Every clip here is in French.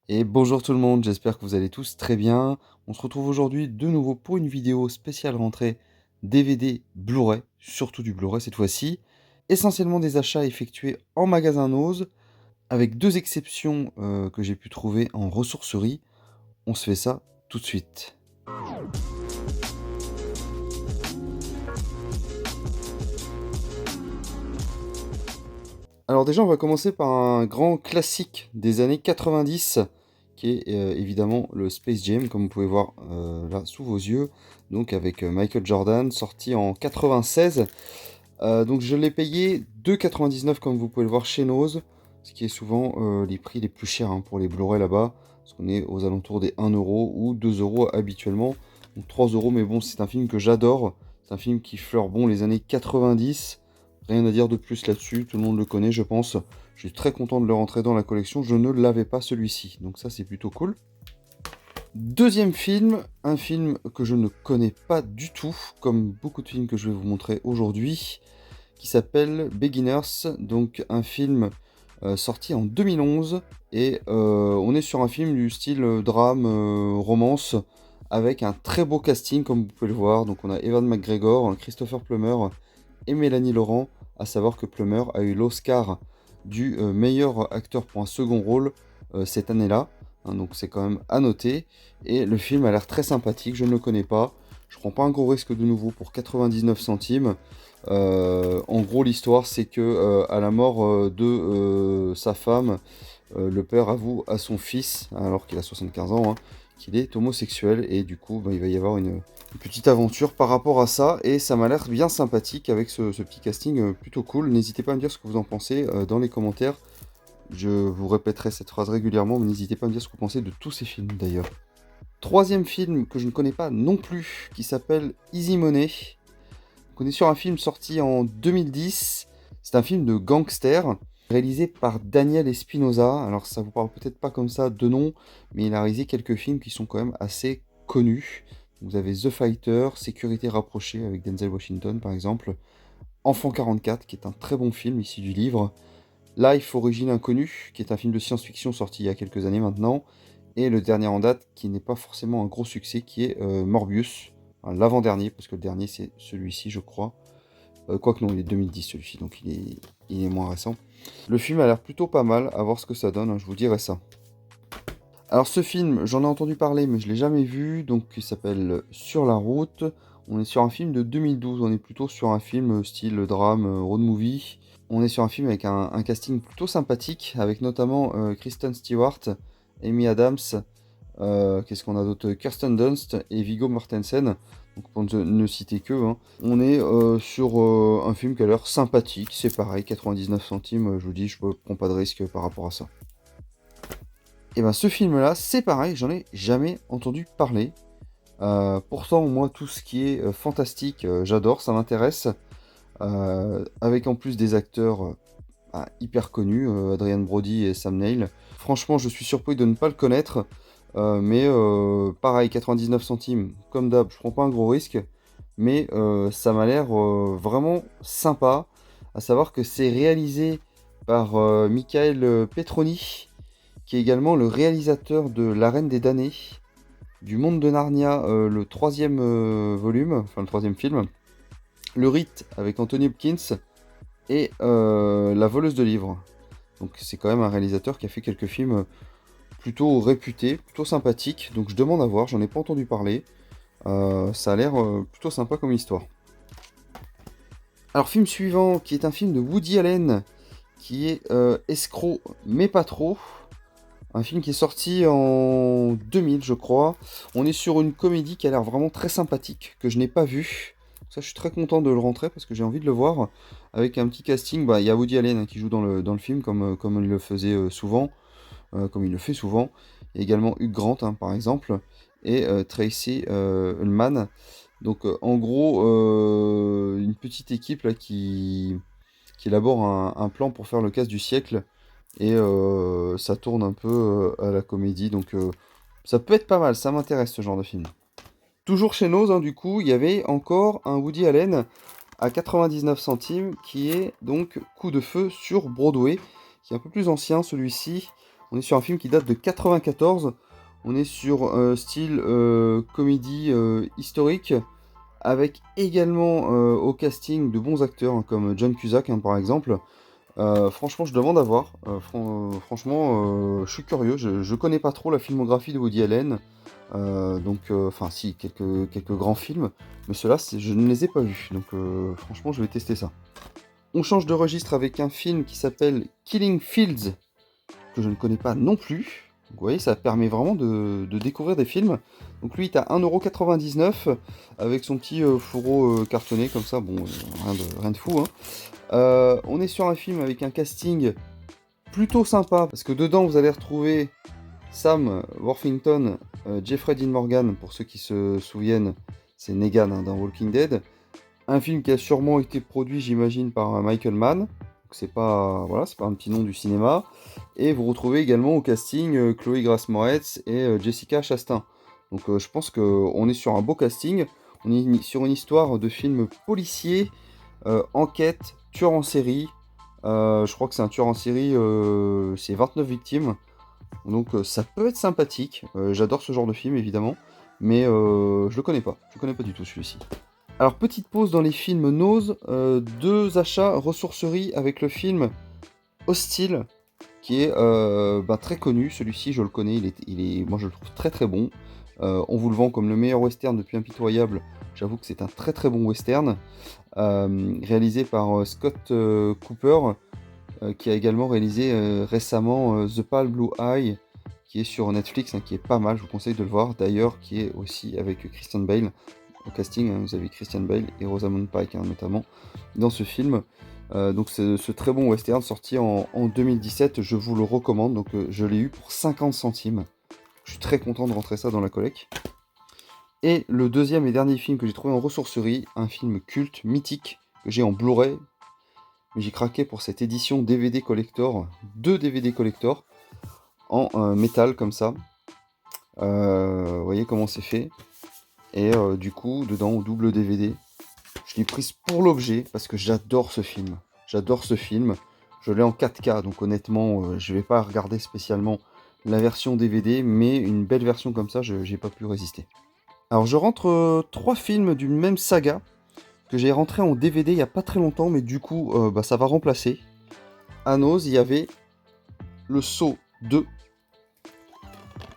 Et bonjour tout le monde, j'espère que vous allez tous très bien. On se retrouve aujourd'hui de nouveau pour une vidéo spéciale rentrée DVD Blu-ray, surtout du Blu-ray cette fois-ci. Essentiellement des achats effectués en magasin Nose, avec deux exceptions que j'ai pu trouver en ressourcerie. On se fait ça tout de suite. Alors déjà, on va commencer par un grand classique des années 90, qui est évidemment le Space Jam, comme vous pouvez voir là sous vos yeux, donc avec Michael Jordan, sorti en 96. Donc je l'ai payé 2,99 comme vous pouvez le voir chez Nose, ce qui est souvent les prix les plus chers pour les Blu-ray là-bas, parce qu'on est aux alentours des 1 euro ou 2 euros habituellement, donc 3 euros, mais bon, c'est un film que j'adore, c'est un film qui fleure bon les années 90, rien à dire de plus là-dessus, tout le monde le connaît je pense, je suis très content de le rentrer dans la collection, je ne l'avais pas celui-ci, donc ça c'est plutôt cool. Deuxième film, un film que je ne connais pas du tout, comme beaucoup de films que je vais vous montrer aujourd'hui, qui s'appelle Beginners, donc un film sorti en 2011, et on est sur un film du style drame, romance, avec un très beau casting comme vous pouvez le voir. Donc on a Ewan McGregor, Christopher Plummer et Mélanie Laurent, à savoir que Plummer a eu l'Oscar du meilleur acteur pour un second rôle cette année-là. Donc c'est quand même à noter. Et le film a l'air très sympathique, je ne le connais pas. Je prends pas un gros risque de nouveau pour 99 centimes. En gros, l'histoire, c'est que à la mort de sa femme, le père avoue à son fils, alors qu'il a 75 ans, qu'il est homosexuel. Et du coup, il va y avoir une petite aventure par rapport à ça. Et ça m'a l'air bien sympathique avec ce petit casting plutôt cool. N'hésitez pas à me dire ce que vous en pensez dans les commentaires. Je vous répéterai cette phrase régulièrement, mais n'hésitez pas à me dire ce que vous pensez de tous ces films d'ailleurs. Troisième film que je ne connais pas non plus, qui s'appelle Easy Money. On est sur un film sorti en 2010. C'est un film de gangster réalisé par Daniel Espinosa. Alors ça vous parle peut-être pas comme ça de nom, mais il a réalisé quelques films qui sont quand même assez connus. Vous avez The Fighter, Sécurité rapprochée avec Denzel Washington par exemple. Enfant 44, qui est un très bon film issu du livre. Life, Origine Inconnue, qui est un film de science-fiction sorti il y a quelques années maintenant. Et le dernier en date, qui n'est pas forcément un gros succès, qui est Morbius. Enfin, l'avant-dernier, parce que le dernier c'est celui-ci, je crois. Quoique non, il est 2010 celui-ci, donc il est moins récent. Le film a l'air plutôt pas mal, à voir ce que ça donne, je vous dirai ça. Alors ce film, j'en ai entendu parler, mais je l'ai jamais vu, donc il s'appelle Sur la route. On est sur un film de 2012, on est plutôt sur un film style drame, road movie. On est sur un film avec un casting plutôt sympathique, avec notamment Kristen Stewart, Amy Adams, qu'est-ce qu'on a d'autre? Kirsten Dunst et Viggo Mortensen, donc pour ne citer que. On est sur un film qui a l'air sympathique, c'est pareil, 99 centimes, je vous dis, je ne prends pas de risque par rapport à ça. Et ben ce film-là, c'est pareil, j'en ai jamais entendu parler. Pourtant, moi, tout ce qui est fantastique, j'adore, ça m'intéresse. Avec en plus des acteurs hyper connus, Adrien Brody et Sam Neill. Franchement, je suis surpris de ne pas le connaître. Mais pareil, 99 centimes, comme d'hab, je prends pas un gros risque. Mais ça m'a l'air vraiment sympa. À savoir que c'est réalisé par Michael Petroni, qui est également le réalisateur de La Reine des damnés, du Monde de Narnia, le troisième volume, enfin le troisième film, Le Rite avec Anthony Hopkins et La Voleuse de livres. Donc c'est quand même un réalisateur qui a fait quelques films plutôt réputés, plutôt sympathiques. Donc je demande à voir, j'en ai pas entendu parler. Ça a l'air plutôt sympa comme histoire. Alors film suivant, qui est un film de Woody Allen, qui est Escroc mais pas trop. Un film qui est sorti en 2000, je crois. On est sur une comédie qui a l'air vraiment très sympathique, que je n'ai pas vue. Ça, je suis très content de le rentrer parce que j'ai envie de le voir. Avec un petit casting, il y a Woody Allen qui joue dans le film, comme il le faisait souvent, comme il le fait souvent. Et également Hugh Grant, par exemple, et Tracy Ullman. Donc, en gros, une petite équipe là, qui élabore un plan pour faire le casse du siècle. Et ça tourne un peu à la comédie, donc ça peut être pas mal, ça m'intéresse ce genre de film. Toujours chez Nose, du coup, il y avait encore un Woody Allen à 99 centimes, qui est donc Coup de feu sur Broadway, qui est un peu plus ancien celui-ci. On est sur un film qui date de 94. On est sur style comédie historique, avec également au casting de bons acteurs, hein, comme John Cusack, hein, par exemple. Franchement, je demande à voir. Franchement, je suis curieux. Je connais pas trop la filmographie de Woody Allen. Enfin, si, quelques grands films. Mais ceux-là, je ne les ai pas vus. Donc, franchement, je vais tester ça. On change de registre avec un film qui s'appelle Killing Fields, que je ne connais pas non plus. Donc, vous voyez, ça permet vraiment de découvrir des films. Donc lui, il est à 1,99 € avec son petit fourreau cartonné comme ça. Bon, rien de fou, hein. On est sur un film avec un casting plutôt sympa, parce que dedans, vous allez retrouver Sam Worthington, Jeffrey Dean Morgan, pour ceux qui se souviennent, c'est Negan, hein, dans Walking Dead. Un film qui a sûrement été produit, j'imagine, par Michael Mann. Donc c'est pas, voilà, c'est pas un petit nom du cinéma. Et vous retrouvez également au casting Chloé Grace Moretz et Jessica Chastain. Donc je pense qu'on est sur un beau casting. On est sur une histoire de film policier, enquête, tueur en série. Je crois que c'est un tueur en série, c'est 29 victimes. Donc ça peut être sympathique. J'adore ce genre de film, évidemment. Mais je le connais pas. Je le connais pas du tout, celui-ci. Alors, petite pause dans les films Nose, 2 achats ressourceries avec le film Hostile, qui est très connu. Celui-ci, je le connais, moi je le trouve très très bon. On vous le vend comme le meilleur western depuis Impitoyable. J'avoue que c'est un très très bon western, réalisé par Scott Cooper, qui a également réalisé récemment The Pale Blue Eye, qui est sur Netflix, hein, qui est pas mal, je vous conseille de le voir. D'ailleurs, qui est aussi avec Christian Bale. Au casting, hein, vous avez Christian Bale et Rosamund Pike, hein, notamment, dans ce film. Donc c'est ce très bon western sorti en 2017, je vous le recommande. Donc je l'ai eu pour 50 centimes. Je suis très content de rentrer ça dans la collecte. Et le deuxième et dernier film que j'ai trouvé en ressourcerie, un film culte, mythique, que j'ai en Blu-ray. Mais j'ai craqué pour cette édition DVD collector, 2 DVD collector, en métal comme ça. Vous voyez comment c'est fait. Et du coup, dedans, au double DVD, je l'ai prise pour l'objet, parce que j'adore ce film. J'adore ce film. Je l'ai en 4K, donc honnêtement, je vais pas regarder spécialement la version DVD, mais une belle version comme ça, j'ai pas pu résister. Alors je rentre 3 films d'une même saga, que j'ai rentré en DVD il y a pas très longtemps, mais du coup, ça va remplacer. À Nose, il y avait le Saw 2.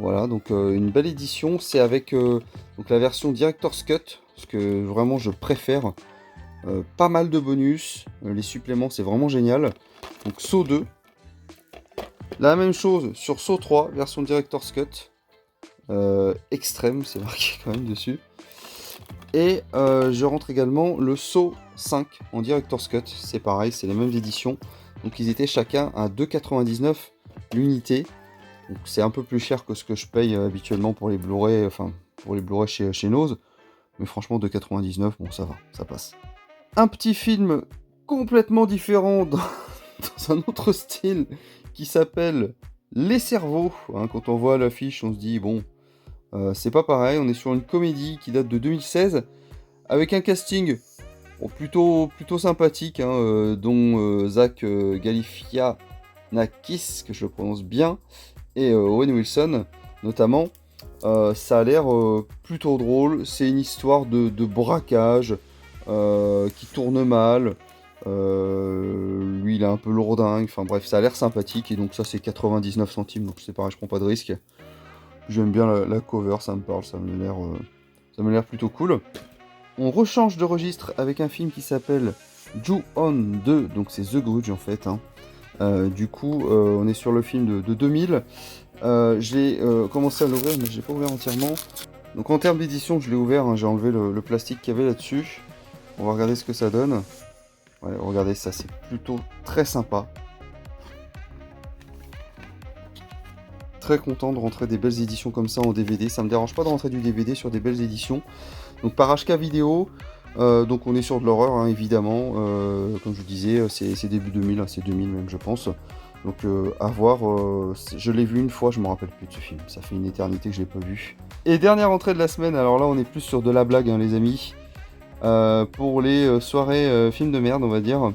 Voilà, donc une belle édition. C'est avec donc la version Director's Cut, ce que vraiment je préfère. Pas mal de bonus, les suppléments c'est vraiment génial. Donc Saw 2. La même chose sur Saw 3, version Director's Cut. Extrême, c'est marqué quand même dessus. Et je rentre également le Saw 5 en Director's Cut. C'est pareil, c'est les mêmes éditions. Donc ils étaient chacun à 2,99 l'unité. Donc c'est un peu plus cher que ce que je paye habituellement pour les Blu-ray, enfin pour les Blu-ray chez Nose. Mais franchement 2,99, bon ça va, ça passe. Un petit film complètement différent dans un autre style qui s'appelle Les Cerveaux. Hein, quand on voit l'affiche, on se dit bon, c'est pas pareil. On est sur une comédie qui date de 2016 avec un casting plutôt sympathique, hein, dont Zach Galifianakis, que je le prononce bien, et Owen Wilson notamment. Ça a l'air plutôt drôle. C'est une histoire de braquage qui tourne mal. Lui il est un peu lourdingue. Enfin bref, ça a l'air sympathique. Et donc ça c'est 99 centimes. Donc c'est pareil, je prends pas de risque. J'aime bien la cover, ça me parle. Ça me l'air plutôt cool. On rechange de registre avec un film qui s'appelle Ju-On 2. Donc c'est The Grudge en fait, hein. Du coup, on est sur le film de 2000. J'ai commencé à l'ouvrir, mais je l'ai pas ouvert entièrement. Donc en termes d'édition, je l'ai ouvert, hein, j'ai enlevé le plastique qu'il y avait là-dessus. On va regarder ce que ça donne. Ouais, regardez ça, c'est plutôt très sympa. Très content de rentrer des belles éditions comme ça en DVD. Ça me dérange pas de rentrer du DVD sur des belles éditions. Donc par HK Vidéo. Donc on est sur de l'horreur, hein, évidemment. Comme je vous disais, c'est début 2000, hein, c'est 2000 même je pense. Donc à voir, je l'ai vu une fois, je me rappelle plus de ce film. Ça fait une éternité que je l'ai pas vu. Et dernière entrée de la semaine, alors là on est plus sur de la blague, hein, les amis. Pour les soirées films de merde, on va dire.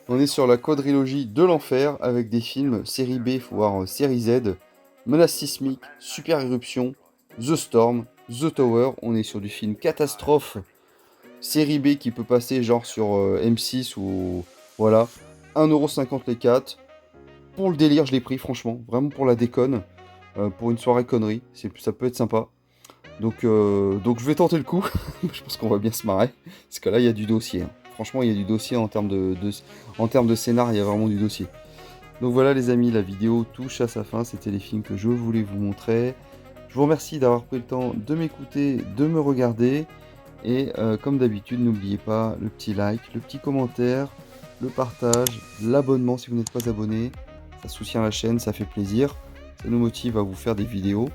On est sur la quadrilogie de l'enfer avec des films série B, voire série Z, Menace sismique, Super éruption, The Storm, The Tower. On est sur du film catastrophe, série B qui peut passer genre sur M6 ou voilà. 1,50€ les 4. Pour le délire, je l'ai pris franchement, vraiment pour la déconne, pour une soirée connerie, ça peut être sympa. Donc je vais tenter le coup, je pense qu'on va bien se marrer, parce que là il y a du dossier, hein. Franchement il y a du dossier en termes en termes de scénar, il y a vraiment du dossier. Donc voilà les amis, la vidéo touche à sa fin, c'était les films que je voulais vous montrer. Je vous remercie d'avoir pris le temps de m'écouter, de me regarder, et comme d'habitude n'oubliez pas le petit like, le petit commentaire, le partage, l'abonnement si vous n'êtes pas abonné, ça soutient la chaîne, ça fait plaisir, ça nous motive à vous faire des vidéos.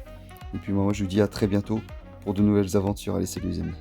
Et puis moi je vous dis à très bientôt pour de nouvelles aventures. Allez, salut les amis.